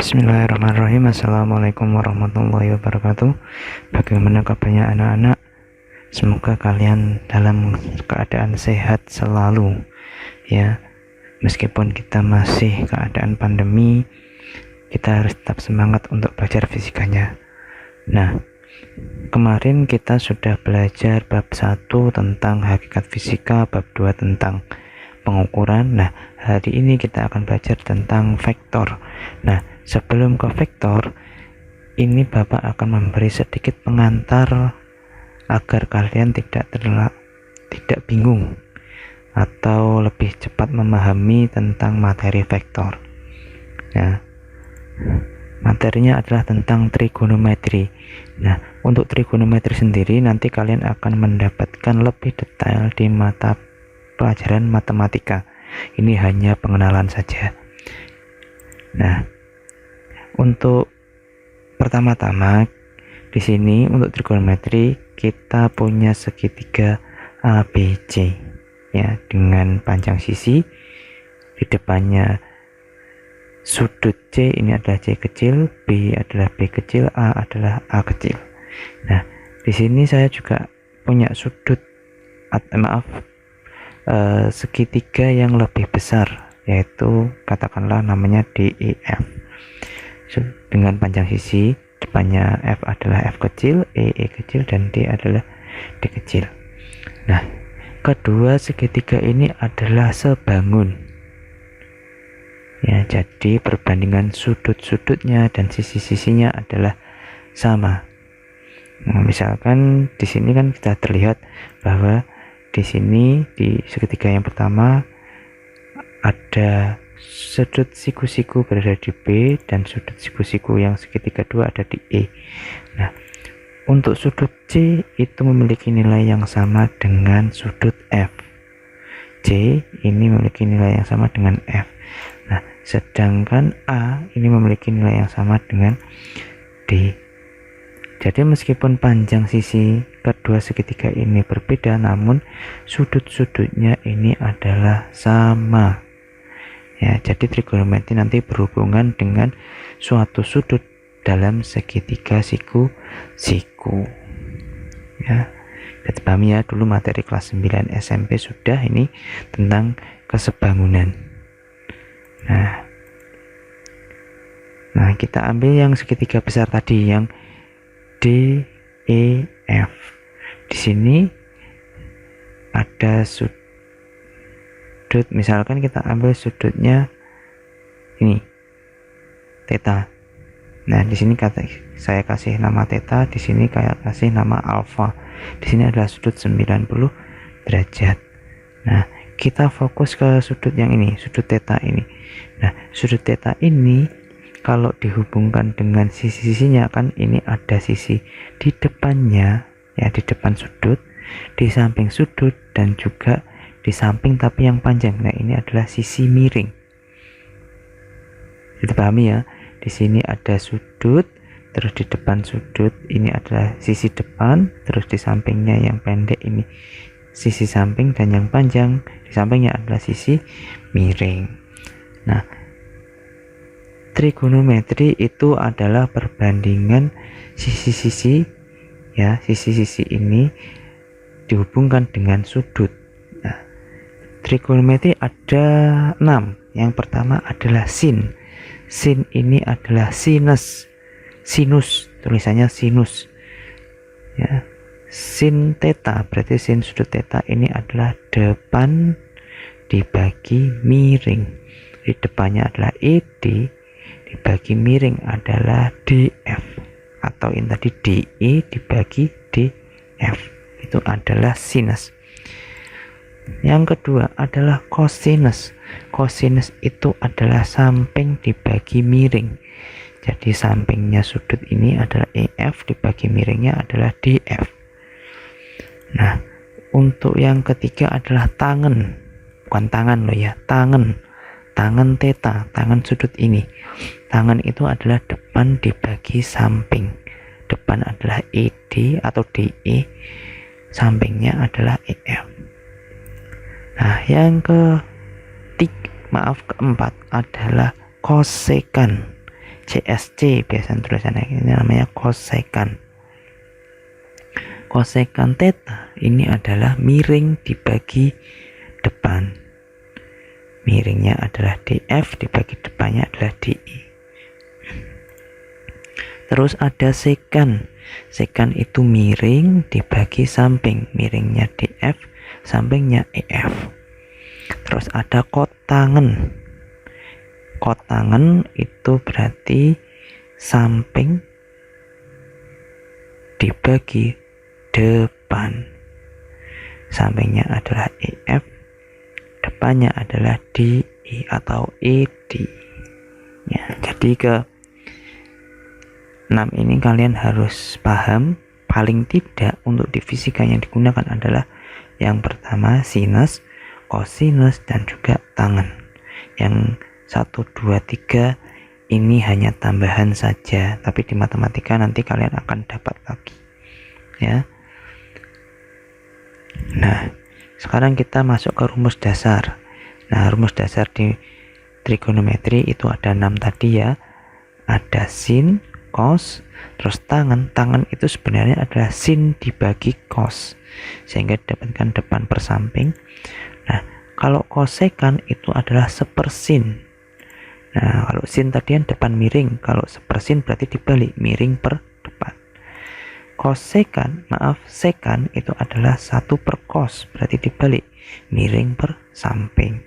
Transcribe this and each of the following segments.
Bismillahirrahmanirrahim. Assalamualaikum warahmatullahi wabarakatuh. Bagaimana kabarnya anak-anak? Semoga kalian dalam keadaan sehat selalu, ya. Meskipun kita masih keadaan pandemi, kita harus tetap semangat untuk belajar fisikanya. Nah, kemarin kita sudah belajar bab 1 tentang hakikat fisika, bab 2 tentang pengukuran. Nah, hari ini kita akan belajar tentang vektor. Nah, sebelum ke vektor, ini Bapak akan memberi sedikit pengantar agar kalian tidak bingung atau lebih cepat memahami tentang materi vektor. Ya, materinya adalah tentang trigonometri. Nah, untuk trigonometri sendiri nanti kalian akan mendapatkan lebih detail di mata pelajaran matematika. Ini hanya pengenalan saja. Nah, untuk pertama-tama di sini untuk trigonometri kita punya segitiga ABC, ya, dengan panjang sisi. Di depannya sudut C ini adalah C kecil, B adalah B kecil, A adalah A kecil. Nah, di sini saya juga punya sudut segitiga yang lebih besar, yaitu katakanlah namanya DEF, dengan panjang sisi. Depannya F adalah F kecil, E kecil, dan D adalah D kecil. Nah, kedua segitiga ini adalah sebangun, ya, jadi perbandingan sudut-sudutnya dan sisi-sisinya adalah sama. Nah, misalkan di sini kan kita terlihat bahwa di sini di segitiga yang pertama ada sudut siku-siku berada di B dan sudut siku-siku yang segitiga dua ada di E. Nah, untuk sudut C itu memiliki nilai yang sama dengan sudut F. C ini memiliki nilai yang sama dengan F. Nah, sedangkan A ini memiliki nilai yang sama dengan D. Jadi meskipun panjang sisi kedua segitiga ini berbeda, namun sudut-sudutnya ini adalah sama. Ya, jadi trigonometri nanti berhubungan dengan suatu sudut dalam segitiga siku-siku. Ya, kita pahami ya, dulu materi kelas 9 SMP sudah ini tentang kesebangunan. Nah, kita ambil yang segitiga besar tadi, yang DEF. Di sini ada sudut, misalkan kita ambil sudutnya ini theta. Nah, di sini saya kasih nama theta, di sini kayak kasih nama alfa. Di sini adalah sudut 90 derajat. Nah, kita fokus ke sudut yang ini, sudut theta ini. Nah, sudut theta ini kalau dihubungkan dengan sisi-sisinya, kan ini ada sisi di depannya, ya, di depan sudut, di samping sudut, dan juga di samping tapi yang panjang. Nah, ini adalah sisi miring. Kita pahami ya, di sini ada sudut, terus di depan sudut ini adalah sisi depan, terus di sampingnya yang pendek ini sisi samping, dan yang panjang di sampingnya adalah sisi miring. Nah, trigonometri itu adalah perbandingan sisi-sisi, ya, sisi-sisi ini dihubungkan dengan sudut. Nah, trigonometri ada 6. Yang pertama adalah sin. Sin ini adalah sinus, tulisannya sinus, ya. Sin theta berarti sin sudut theta ini adalah depan dibagi miring. Di depannya adalah ED, dibagi miring adalah DF, atau ini tadi DE dibagi DF, itu adalah sinus. Yang kedua adalah cosinus. Cosinus itu adalah samping dibagi miring. Jadi sampingnya sudut ini adalah EF, dibagi miringnya adalah DF. Nah, untuk yang ketiga adalah tangen. Bukan tangan loh ya, tangen theta, tangan sudut ini. Tangan itu adalah depan dibagi samping. Depan adalah ED atau DE, sampingnya adalah EF. Nah, yang keempat adalah kosekan. CSC biasanya tulisannya, ini namanya kosekan. Kosekan theta ini adalah miring dibagi depan. Miringnya adalah DF, dibagi depannya adalah DI. Terus ada sekan. Sekan itu miring dibagi samping. Miringnya DF, sampingnya EF. Terus ada kotangen. Kotangen itu berarti samping dibagi depan. Sampingnya adalah EF, depannya adalah DI atau ED. Ya, jadi ke 6 ini kalian harus paham. Paling tidak untuk di fisika yang digunakan adalah yang pertama sinus, kosinus, dan juga tangen. Yang 1, 2, 3 ini hanya tambahan saja, tapi di matematika nanti kalian akan dapat lagi ya. Nah, sekarang kita masuk ke rumus dasar. Nah, rumus dasar di trigonometri itu ada 6 tadi ya. Ada sin, cos, terus tangen. Tangen itu sebenarnya adalah sin dibagi cos, sehingga didapatkan depan per samping. Nah, kalau kosekan itu adalah sepersin. Nah, kalau sin tadi yang depan miring, kalau sepersin berarti dibalik, miring per depan. Kosekan, sekan itu adalah 1 per cos, berarti dibalik, miring per samping.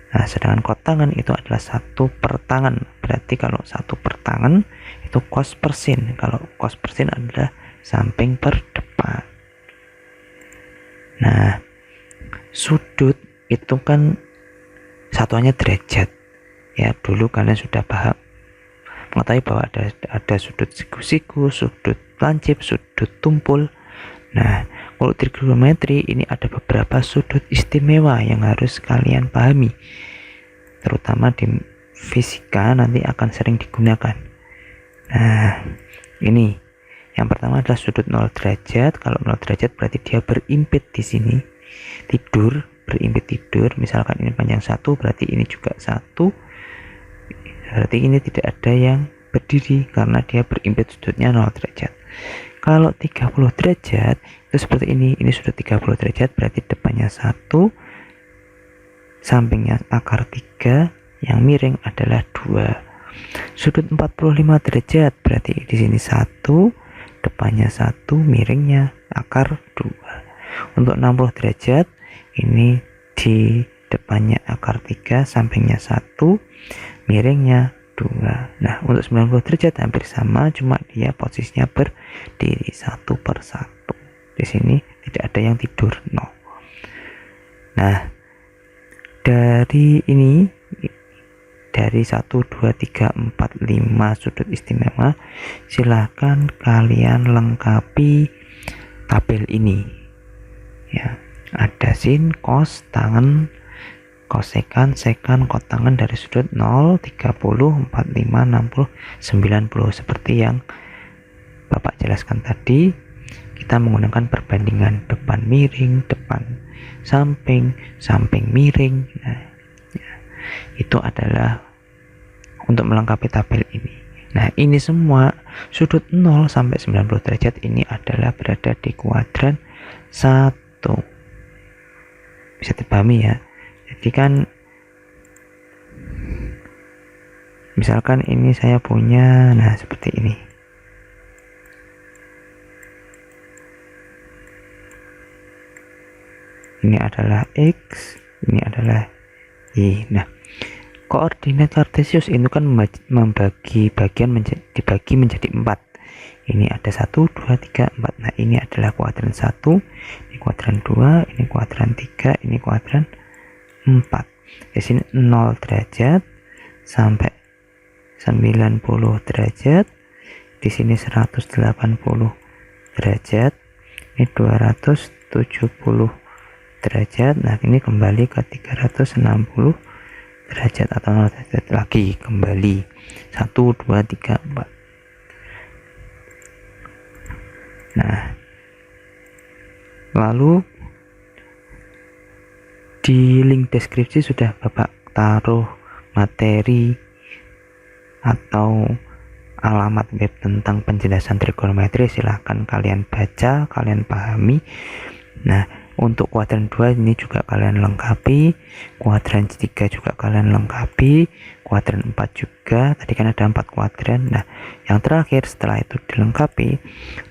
Nah, sedangkan kotangen itu adalah 1 per tangen, berarti kalau 1 per tangen itu cos per sin. Kalau cos per sin adalah samping per depan. Nah, sudut itu kan satuannya derajat. Ya, dulu kalian sudah paham mengetahui bahwa ada sudut siku-siku, sudut lancip, sudut tumpul. Nah, kalau trigonometri ini ada beberapa sudut istimewa yang harus kalian pahami, terutama di fisika nanti akan sering digunakan. Nah, ini yang pertama adalah sudut 0 derajat. Kalau 0 derajat berarti dia berimpit di sini, berimpit tidur. Misalkan ini panjang 1, berarti ini juga 1. Berarti ini tidak ada yang berdiri karena dia berimpit sudutnya 0 derajat. Kalau 30 derajat itu seperti ini sudut 30 derajat, berarti depannya 1, sampingnya akar 3, yang miring adalah 2. Sudut 45 derajat berarti di sini 1, depannya 1, miringnya akar 2. Untuk 60 derajat ini di depannya akar 3, sampingnya 1, miringnya 2. Nah, untuk 90 derajat hampir sama, cuma dia posisinya berdiri 1 per 1. Di sini tidak ada yang tidur, no. Nah, dari 1, 2, 3, 4, 5 sudut istimewa, silahkan kalian lengkapi tabel ini ya. Ada sin, cos, tangen, kosekan, sekan, kotangen dari sudut 0, 30, 45, 60, 90. Seperti yang Bapak jelaskan tadi, kita menggunakan perbandingan depan miring, depan samping, samping miring. Nah, ya, itu adalah untuk melengkapi tabel ini. Nah, ini semua sudut 0 sampai 90 derajat ini adalah berada di kuadran 1. Bisa dipahami ya. Jadi kan misalkan ini saya punya, nah seperti ini. Ini adalah X, ini adalah Y. Nah, koordinat kartesius itu kan membagi bagian dibagi menjadi 4. Ini ada 1, 2, 3, 4. Nah, ini adalah kuadran 1, ini kuadran 2, ini kuadran 3, ini kuadran 4. Di sini 0 derajat sampai 90 derajat. Di sini 180 derajat. Ini 270 derajat. Nah, ini kembali ke 360 derajat atau 0 derajat lagi, kembali 1, 2, 3, 4. Nah, lalu di link deskripsi sudah Bapak taruh materi atau alamat web tentang penjelasan trigonometri, silahkan kalian baca, kalian pahami. Nah, untuk kuadran 2 ini juga kalian lengkapi, kuadran 3 juga kalian lengkapi, kuadran 4 juga, tadi kan ada 4 kuadran. Nah, yang terakhir setelah itu dilengkapi,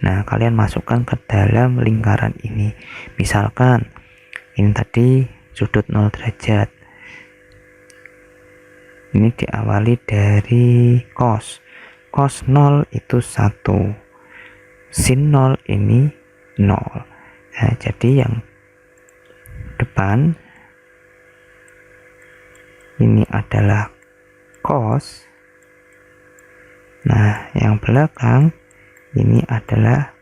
nah kalian masukkan ke dalam lingkaran ini. Misalkan ini tadi sudut 0 derajat, ini diawali dari cos 0 itu 1, sin 0 ini 0. Nah, jadi yang depan ini adalah cos, nah yang belakang ini adalah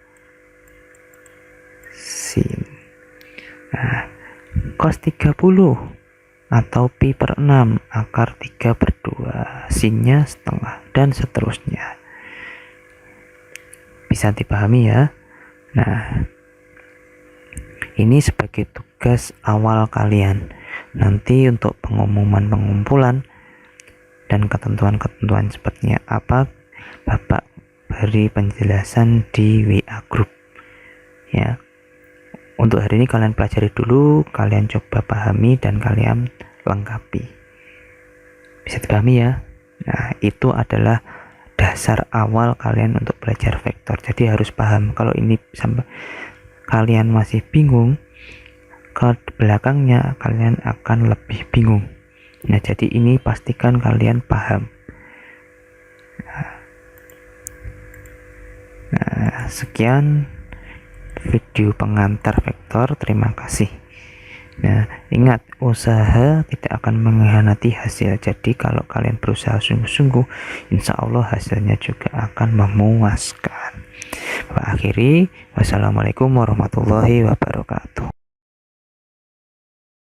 sin. Nah, cos 30 atau pi per 6 akar 3 per 2, sinnya setengah, dan seterusnya. Bisa dipahami ya. Nah, ini sebagai tugas awal kalian. Nanti untuk pengumuman pengumpulan dan ketentuan-ketentuan sepertinya apa, Bapak beri penjelasan di WA group ya. Untuk hari ini kalian pelajari dulu, kalian coba pahami dan kalian lengkapi. Bisa dipahami ya. Nah, itu adalah dasar awal kalian untuk belajar vektor. Jadi harus paham. Kalau ini sampai kalian masih bingung, ke belakangnya kalian akan lebih bingung. Nah, jadi ini pastikan kalian paham. Nah, sekian video pengantar vektor. Terima kasih. Nah, ingat, usaha tidak akan mengkhianati hasil. Jadi kalau kalian berusaha sungguh-sungguh, insya Allah hasilnya juga akan memuaskan. Akhiri, wassalamualaikum warahmatullahi wabarakatuh.